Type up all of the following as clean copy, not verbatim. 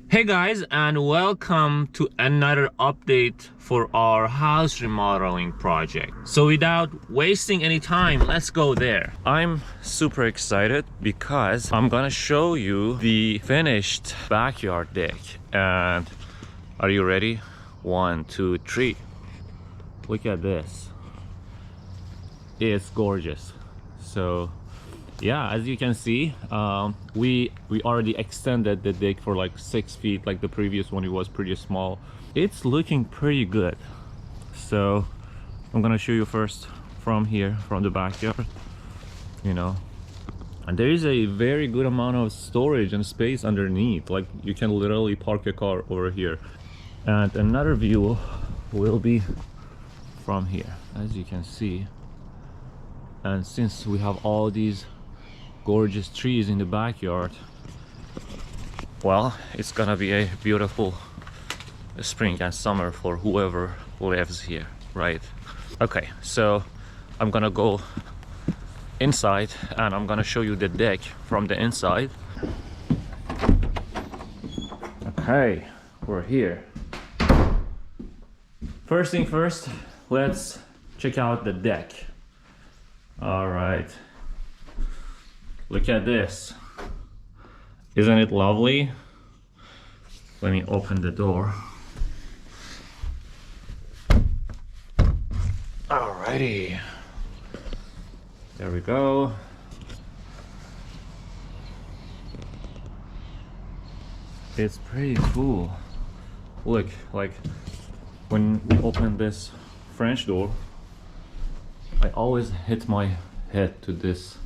Hey guys, and welcome to another update for our house remodeling project. So without wasting any time, let's go there. I'm super excited because I'm gonna show you the finished backyard deck. And are you ready? 1, 2, 3. Look at this. It's gorgeous. So yeah, as you can see, we already extended the deck for like 6 feet. Like the previous one, it was pretty small. It's looking pretty good. So I'm gonna show you first from here, from the backyard, and there is a very good amount of storage and space underneath. Like you can literally park a car over here. And another view will be from here, as you can see. And since we have all these gorgeous trees in the backyard, well, it's gonna be a beautiful spring and summer for whoever lives here, right? Okay, so I'm gonna go inside and I'm gonna show you the deck from the inside. Okay, we're here. First thing first, let's check out the deck. All right, look at this. Isn't it lovely? Let me open the door. Alrighty, there we go. It's pretty cool. Look, like when we open this French door, I always hit my head to this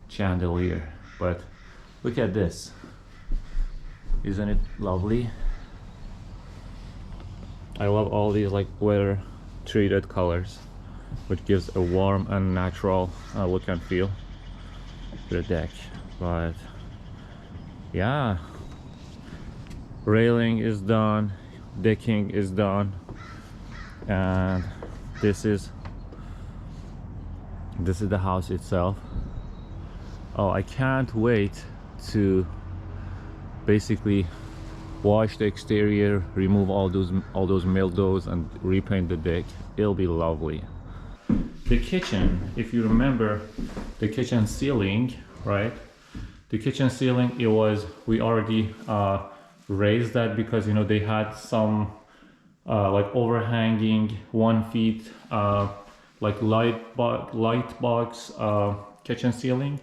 chandelier, but look at this. Isn't it lovely? I love all these like weather treated colors, which gives a warm and natural look and feel to the deck. But yeah, railing is done, decking is done, and this is the house itself. Oh, I can't wait to basically wash the exterior, remove all those mildews, and repaint the deck. It'll be lovely. The kitchen, if you remember the kitchen ceiling, right? The kitchen ceiling, we already raised that because they had some like overhanging 1 feet like light box kitchen ceiling.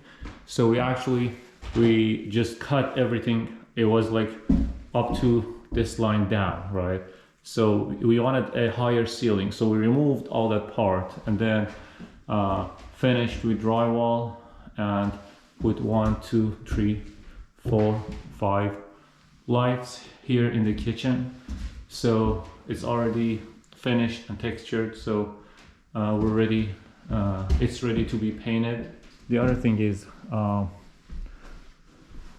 So we just cut everything. It was like up to this line down, right? So we wanted a higher ceiling, so we removed all that part and then finished with drywall and put 1, 2, 3, 4, 5 lights here in the kitchen. So it's already finished and textured, so we're ready. It's ready to be painted. The other thing is,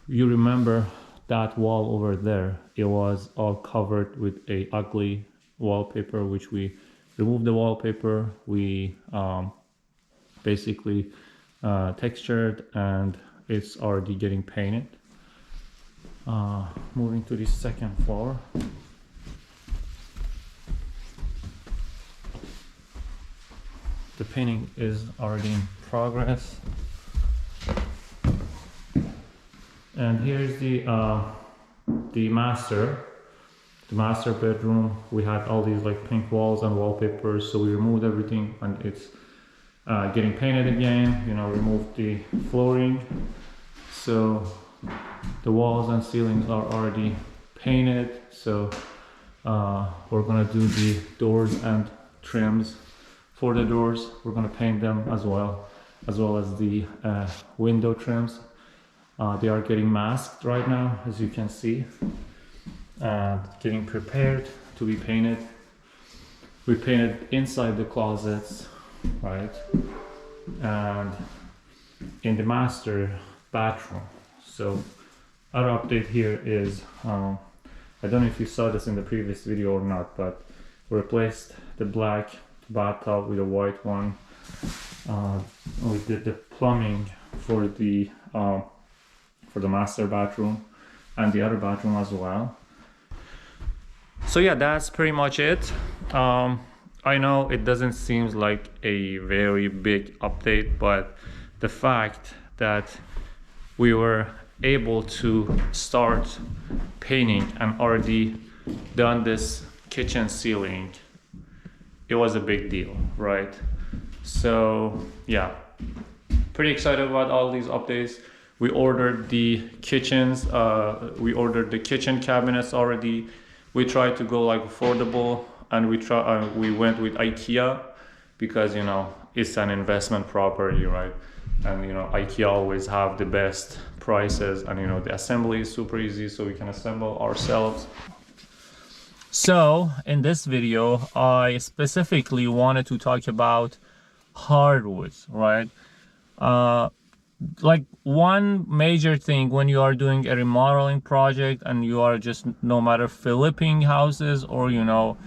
you remember that wall over there? It was all covered with a ugly wallpaper, which we removed the wallpaper. We basically textured, and it's already getting painted. Moving to the second floor. The painting is already in progress. And here's the master bedroom. We had all these like pink walls and wallpapers, so we removed everything and it's getting painted again. Removed the flooring. So the walls and ceilings are already painted. So we're gonna do the doors and trims. For the doors, we're gonna paint them as well as the window trims. They are getting masked right now, as you can see, and getting prepared to be painted. We painted inside the closets, right, and in the master bathroom. So our update here is, I don't know if you saw this in the previous video or not, but we replaced the black bathtub with a white one. We did the plumbing for the master bathroom. and the other bathroom as well. So yeah, that's pretty much it. I know it doesn't seem like a very big update, but the fact that we were able to start painting and already done this kitchen ceiling, it was a big deal, right? So yeah, pretty excited about all these updates. We ordered the kitchens, we ordered the kitchen cabinets already. We tried to go like affordable, and we went with IKEA because, you know, it's an investment property, right? And you know, IKEA always have the best prices, and you know, the assembly is super easy, so we can assemble ourselves. So in this video, I specifically wanted to talk about hardwoods, right? Like one major thing when you are doing a remodeling project and you are just no matter flipping houses or, you know,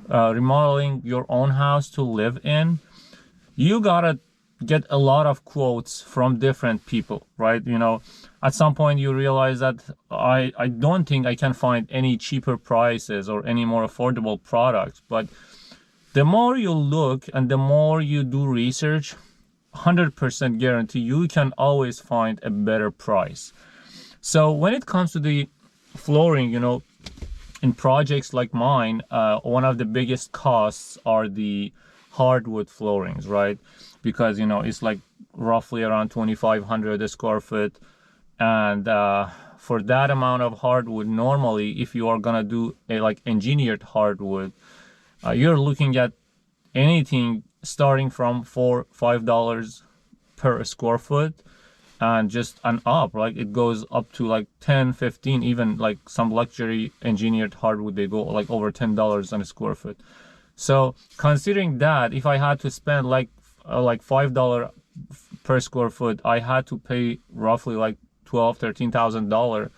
remodeling your own house to live in, you gotta get a lot of quotes from different people, right? You know, at some point you realize that I don't think I can find any cheaper prices or any more affordable products. But the more you look and the more you do research, 100% guarantee you can always find a better price. So when it comes to the flooring, you know, in projects like mine, one of the biggest costs are the hardwood floorings, right? Because, you know, it's like roughly around 2,500 a square foot. And for that amount of hardwood, normally, if you are gonna do a like engineered hardwood, you're looking at anything starting from $4-5 per square foot and just an up, like it goes up to like 10-15, even like some luxury engineered hardwood, they go like over $10 on a square foot. So considering that, if I had to spend like $5 per square foot, I had to pay roughly like $12,000-13,000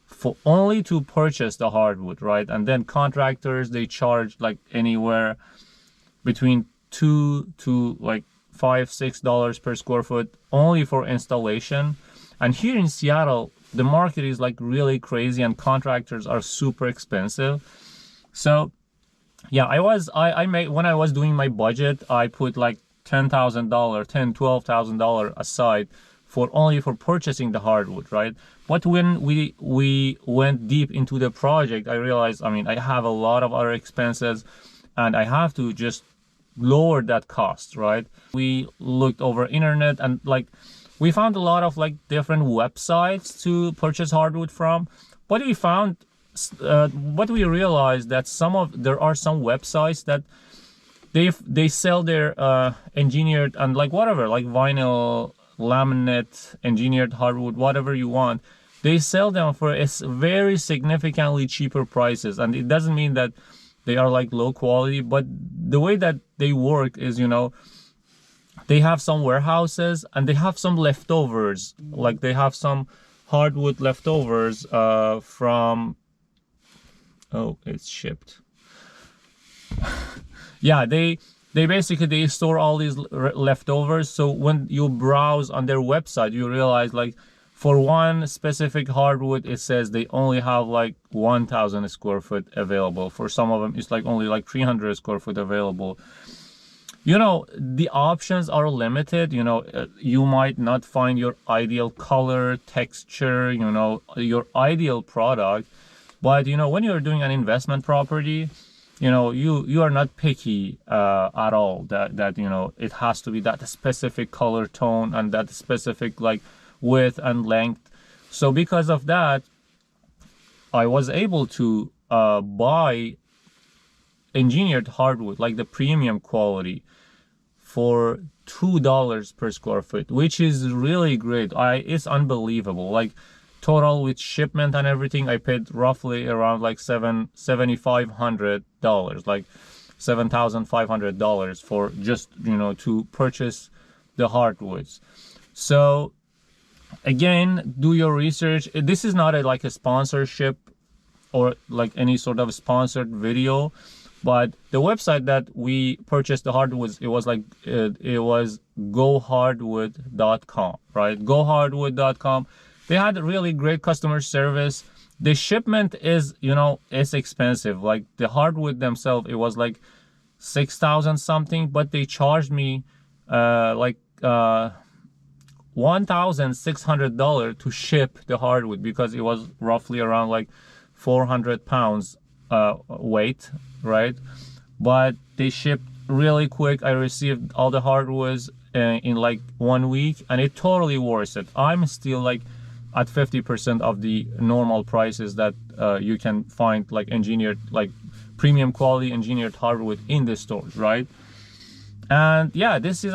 for only to purchase the hardwood, right? And then contractors, they charge like anywhere between $2 to like $5-6 per square foot only for installation. And here in Seattle, the market is like really crazy and contractors are super expensive. So yeah, I made, when I was doing my budget, I put like $10,000-12,000 aside for only for purchasing the hardwood, right? But when we went deep into the project, I realized, I mean, I have a lot of other expenses and I have to just lower that cost, right? We looked over internet and like we found a lot of like different websites to purchase hardwood from, but we found what we realized that there are some websites that they sell their engineered and like whatever, like vinyl, laminate, engineered hardwood, whatever you want, they sell them for very significantly cheaper prices. And it doesn't mean that they are like low quality, but the way that they work is, you know, they have some warehouses and they have some leftovers, like they have some hardwood leftovers from, oh, it's shipped. Yeah, they basically, they store all these leftovers. So when you browse on their website, you realize like for one specific hardwood, it says they only have like 1,000 square foot available. For some of them, it's like only like 300 square foot available. You know, the options are limited. You know, you might not find your ideal color, texture, you know, your ideal product. But, you know, when you're doing an investment property, you know, you are not picky at all that, you know, it has to be that specific color tone and that specific like width and length. So because of that, I was able to buy engineered hardwood, like the premium quality, for $2 per square foot, which is really great. It's unbelievable. Like total with shipment and everything, I paid roughly around like $7,500, like $7,500 for just, you know, to purchase the hardwoods. So again, do your research. This is not like a sponsorship or like any sort of sponsored video, but the website that we purchased the hardwoods, it was gohardwood.com, right? Gohardwood.com. They had really great customer service. the shipment is, you know, it's expensive. Like the hardwood themselves, it was like 6,000 something, but they charged me like $1,600 to ship the hardwood, because it was roughly around like 400 pounds weight, right? But they shipped really quick. I received all the hardwoods in like 1 week, and it totally worth it. I'm still like at 50% of the normal prices that you can find, like engineered, like premium quality engineered hardwood in the stores, right? And yeah, this is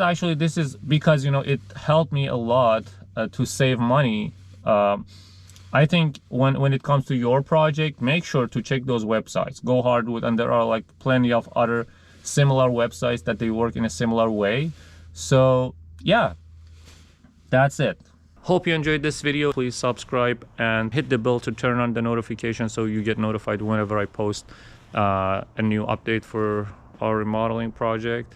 because, you know, it helped me a lot to save money. I think when it comes to your project, make sure to check those websites. Go Hardwood, and there are like plenty of other similar websites that they work in a similar way. So yeah, that's it. Hope you enjoyed this video. Please subscribe and hit the bell to turn on the notification so you get notified whenever I post a new update for our remodeling project.